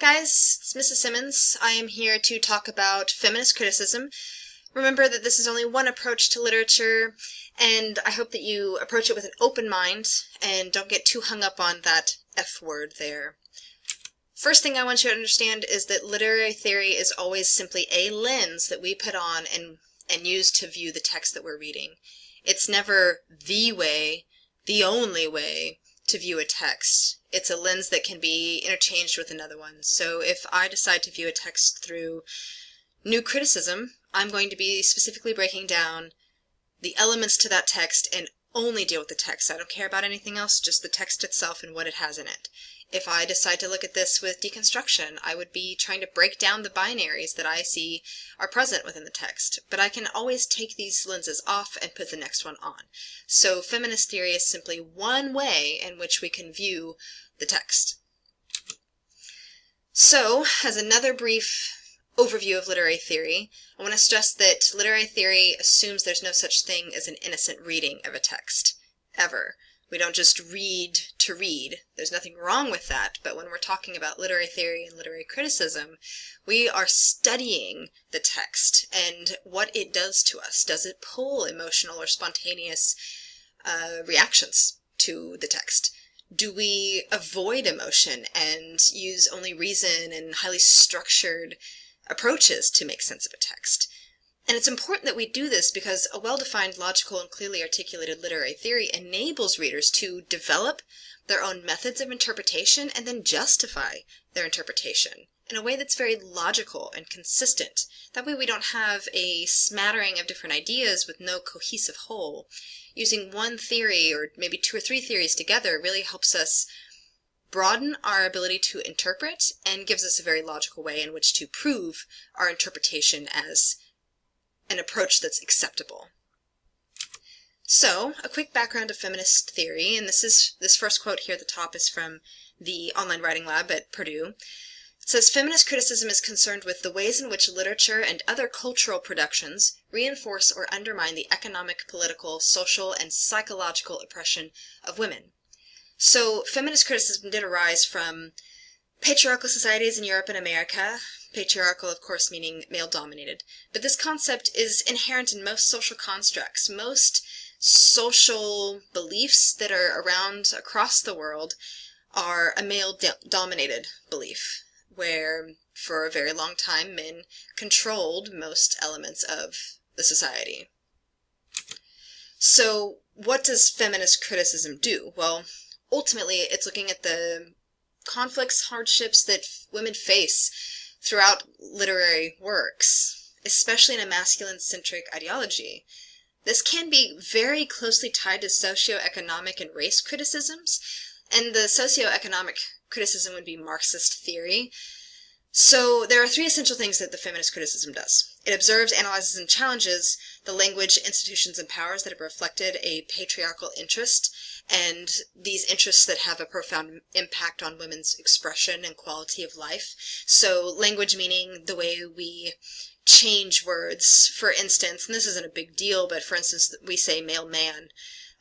guys, it's Mrs. Simmons. I am here to talk about feminist criticism. Remember that this is only one approach to literature, and I hope that you approach it with an open mind and don't get too hung up on that F word there. First thing I want you to understand is that literary theory is always simply a lens that we put on and use to view the text that we're reading. It's never the way, the only way to view a text. It's a lens that can be interchanged with another one. So if I decide to view a text through new criticism, I'm going to be specifically breaking down the elements to that text and only deal with the text. I don't care about anything else, just the text itself and what it has in it. If I decide to look at this with deconstruction, I would be trying to break down the binaries that I see are present within the text. But I can always take these lenses off and put the next one on. So feminist theory is simply one way in which we can view the text. So, as another brief overview of literary theory, I want to stress that literary theory assumes there's no such thing as an innocent reading of a text, ever. We don't just read to read. There's nothing wrong with that, but when we're talking about literary theory and literary criticism, we are studying the text and what it does to us. Does it pull emotional or spontaneous reactions to the text? Do we avoid emotion and use only reason and highly structured approaches to make sense of a text? And it's important that we do this because a well-defined, logical, and clearly articulated literary theory enables readers to develop their own methods of interpretation and then justify their interpretation in a way that's very logical and consistent. That way we don't have a smattering of different ideas with no cohesive whole. Using one theory or maybe two or three theories together really helps us broaden our ability to interpret and gives us a very logical way in which to prove our interpretation as an approach that's acceptable. So, a quick background of feminist theory, and this first quote here at the top is from the Online Writing Lab at Purdue. It says, "Feminist criticism is concerned with the ways in which literature and other cultural productions reinforce or undermine the economic, political, social, and psychological oppression of women." So, feminist criticism did arise from patriarchal societies in Europe and America. Patriarchal, of course, meaning male-dominated. But this concept is inherent in most social constructs. Most social beliefs that are around across the world are a male-dominated belief, where for a very long time men controlled most elements of the society. So what does feminist criticism do? Well, ultimately it's looking at the conflicts, hardships that women face throughout literary works, especially in a masculine-centric ideology. This can be very closely tied to socioeconomic and race criticisms, and the socioeconomic criticism would be Marxist theory. So there are three essential things that the feminist criticism does. It observes, analyzes, and challenges the language, institutions, and powers that have reflected a patriarchal interest, and these interests that have a profound impact on women's expression and quality of life. So language meaning the way we change words. For instance, and this isn't a big deal, but for instance, we say male man.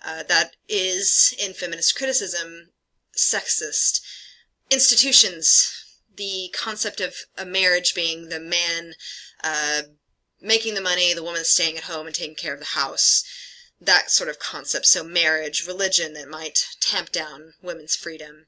That is, in feminist criticism, sexist. Institutions, the concept of a marriage being the man making the money, the woman staying at home and taking care of the house. That sort of concept. So marriage, religion that might tamp down women's freedom.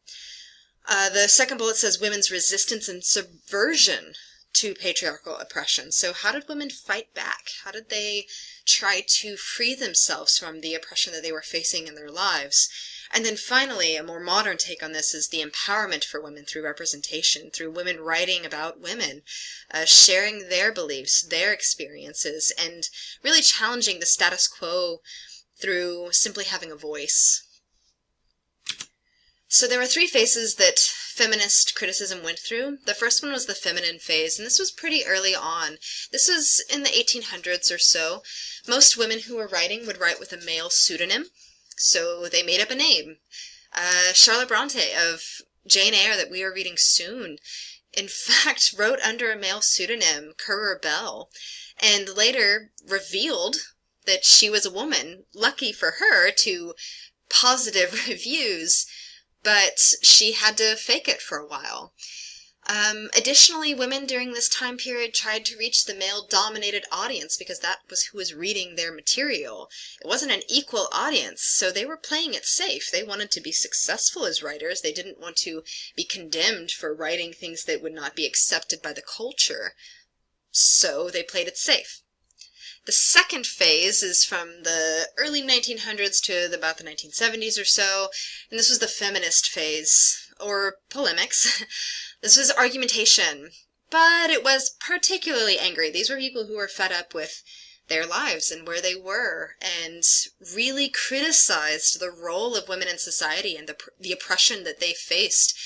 The second bullet says women's resistance and subversion to patriarchal oppression. So how did women fight back? How did they try to free themselves from the oppression that they were facing in their lives? And then finally, a more modern take on this is the empowerment for women through representation, through women writing about women, sharing their beliefs, their experiences, and really challenging the status quo through simply having a voice. So there were three phases that feminist criticism went through. The first one was the feminine phase, and this was pretty early on. This was in the 1800s or so. Most women who were writing would write with a male pseudonym, so they made up a name. Charlotte Bronte of Jane Eyre, that we are reading soon, in fact wrote under a male pseudonym, Currer Bell, and later revealed that she was a woman. Lucky for her to positive reviews, but she had to fake it for a while. Additionally, women during this time period tried to reach the male-dominated audience because that was who was reading their material. It wasn't an equal audience, so they were playing it safe. They wanted to be successful as writers. They didn't want to be condemned for writing things that would not be accepted by the culture. So they played it safe. The second phase is from the early 1900s to about the 1970s or so, and this was the feminist phase, or polemics. This was argumentation, but it was particularly angry. These were people who were fed up with their lives and where they were, and really criticized the role of women in society and the oppression that they faced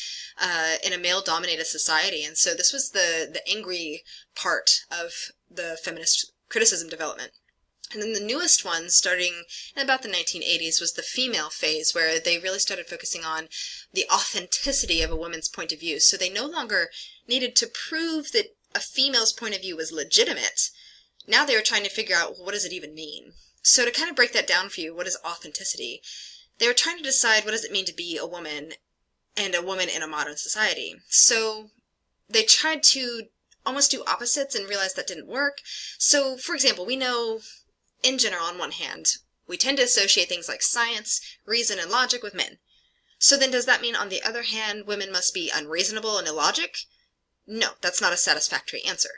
in a male-dominated society. And so this was the angry part of the feminist criticism development. And then the newest one, starting in about the 1980s, was the female phase, where they really started focusing on the authenticity of a woman's point of view. So they no longer needed to prove that a female's point of view was legitimate. Now they were trying to figure out, well, what does it even mean? So to kind of break that down for you, what is authenticity? They were trying to decide, what does it mean to be a woman, and a woman in a modern society? So they tried to almost do opposites and realized that didn't work. So, for example, we know, in general, on one hand, we tend to associate things like science, reason, and logic with men. So then does that mean, on the other hand, women must be unreasonable and illogic? No, that's not a satisfactory answer.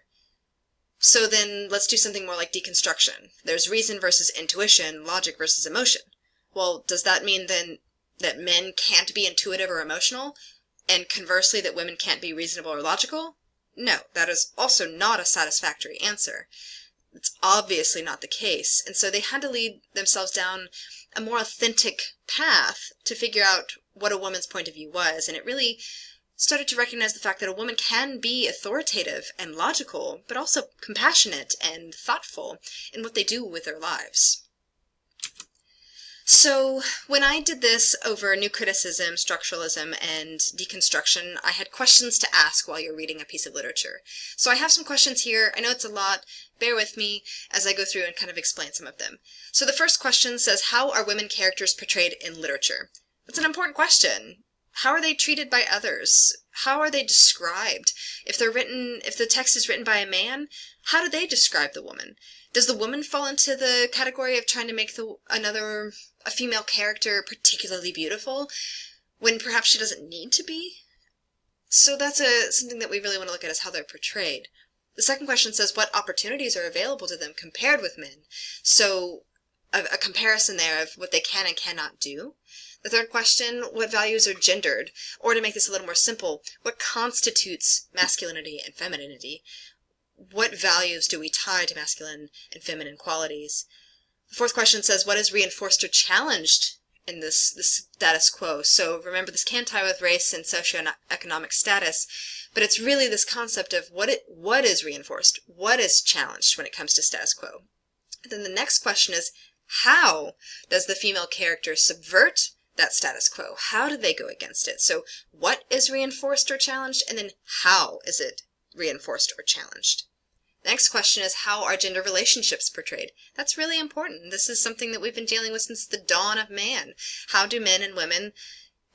So then let's do something more like deconstruction. There's reason versus intuition, logic versus emotion. Well, does that mean then that men can't be intuitive or emotional, and conversely that women can't be reasonable or logical? No, that is also not a satisfactory answer. It's obviously not the case, and so they had to lead themselves down a more authentic path to figure out what a woman's point of view was, and it really started to recognize the fact that a woman can be authoritative and logical, but also compassionate and thoughtful in what they do with their lives. So when I did this over new criticism, structuralism, and deconstruction, I had questions to ask while you're reading a piece of literature. So I have some questions here. I know it's a lot. Bear with me as I go through and kind of explain some of them. So the first question says, how are women characters portrayed in literature? That's an important question. How are they treated by others? How are they described? If the text is written by a man, how do they describe the woman? Does the woman fall into the category of trying to make a female character particularly beautiful when perhaps she doesn't need to be? So that's something that we really want to look at, is how they're portrayed. The second question says, what opportunities are available to them compared with men? So a comparison there of what they can and cannot do. The third question, what values are gendered? Or to make this a little more simple, what constitutes masculinity and femininity? What values do we tie to masculine and feminine qualities? The fourth question says, what is reinforced or challenged in this status quo? So remember, this can tie with race and socioeconomic status, but it's really this concept of what is reinforced, what is challenged when it comes to status quo. And then the next question is, how does the female character subvert that status quo? How do they go against it? So what is reinforced or challenged, and then how is it reinforced or challenged? The next question is, how are gender relationships portrayed? That's really important. This is something that we've been dealing with since the dawn of man. How do men and women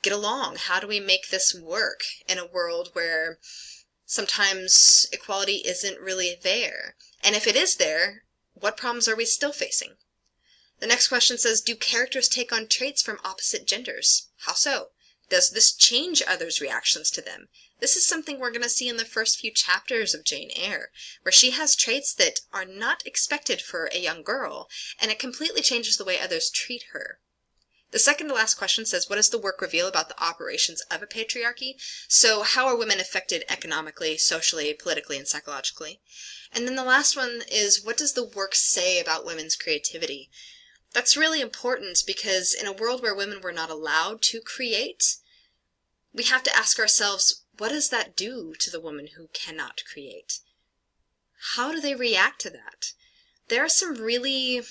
get along? How do we make this work in a world where sometimes equality isn't really there? And if it is there, what problems are we still facing? The next question says, do characters take on traits from opposite genders? How so? Does this change others' reactions to them? This is something we're going to see in the first few chapters of Jane Eyre, where she has traits that are not expected for a young girl, and it completely changes the way others treat her. The second to last question says, what does the work reveal about the operations of a patriarchy? So how are women affected economically, socially, politically, and psychologically? And then the last one is, what does the work say about women's creativity? That's really important because in a world where women were not allowed to create, we have to ask ourselves, what does that do to the woman who cannot create? How do they react to that? There are some really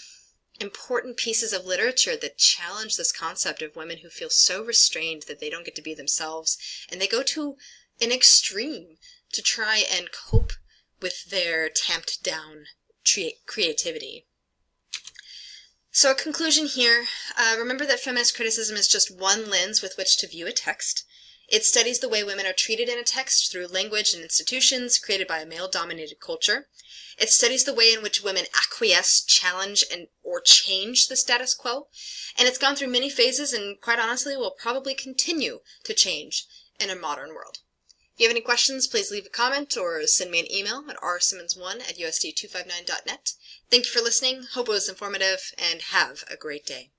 important pieces of literature that challenge this concept of women who feel so restrained that they don't get to be themselves, and they go to an extreme to try and cope with their tamped down creativity. So a conclusion here, remember that feminist criticism is just one lens with which to view a text. It studies the way women are treated in a text through language and institutions created by a male-dominated culture. It studies the way in which women acquiesce, challenge, or change the status quo. And it's gone through many phases and, quite honestly, will probably continue to change in a modern world. If you have any questions, please leave a comment or send me an email at rsimmons1@usd259.net. Thank you for listening. Hope it was informative, and have a great day.